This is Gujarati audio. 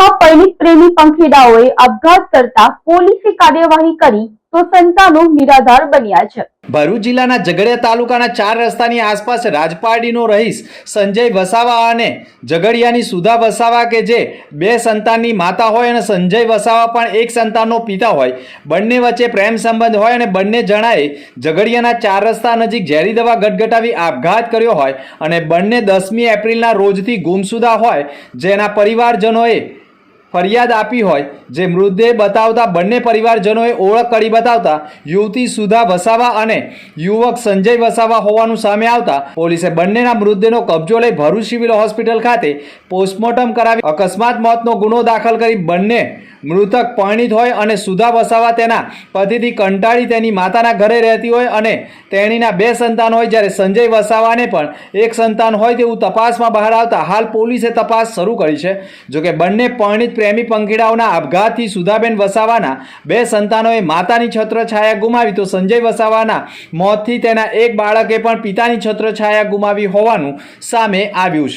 જિલ્લામાં પરિણીત પ્રેમી પંખીડાઓએ આપઘાત કરતા પોલીસે કાર્યવાહી કરી તો સંતાનો નિરાધાર બન્યા છે। ભરૂચ જિલ્લાના ઝઘડિયા તાલુકાના 4 રસ્તાની આસપાસ રાજપારડીનો રહીશ સંજય વસાવા અને ઝઘડિયાની સુધા વસાવા કે જે 2 સંતાનની માતા હોય અને સંજય વસાવા પણ 1 સંતાનનો પિતા હોય, બંને વચ્ચે પ્રેમ સંબંધ હોય અને બંને જણાએ ઝઘડિયાના 4 રસ્તા નજીક ઝેરી દવા ગટગટાવી આપઘાત કર્યો હોય અને બંને 10મી એપ્રિલના રોજથી ગુમસુદા હોય, જેના પરિવારજનોએ ફરિયાદ આપી હોય, જે મૃતદેહ બતાવતા બંને પરિવારજનોએ ઓળખ કરી બતાવતા યુવતી સુધા વસાવા અને યુવક સંજય વસાવા હોવાનું સામે આવતા પોલીસે બંનેના મૃતદેહનો કબજો લઈ ભરૂચ સિવિલ હોસ્પિટલ ખાતે પોસ્ટમોર્ટમ કરાવી અકસ્માત મોતનો ગુનો દાખલ કરી બંને મૃતક પરિણીત હોય અને સુધા વસાવા તેના પતિથી કંટાળી તેની માતાના ઘરે રહેતી હોય અને તેણીના 2 સંતાન હોય, જ્યારે સંજય વસાવાને પણ 1 સંતાન હોય તેવું તપાસમાં બહાર આવતા હાલ પોલીસે તપાસ શરૂ કરી છે। જોકે બંને પરિણીત પ્રેમી પંખીડાઓના આપઘાતથી સુધાબેન વસાવાના 2 સંતાનોએ માતાની છત્રછાયા ગુમાવી તો સંજય વસાવાના મોતથી તેના 1 બાળકે પણ પિતાની છત્રછાયા ગુમાવી હોવાનું સામે આવ્યું છે।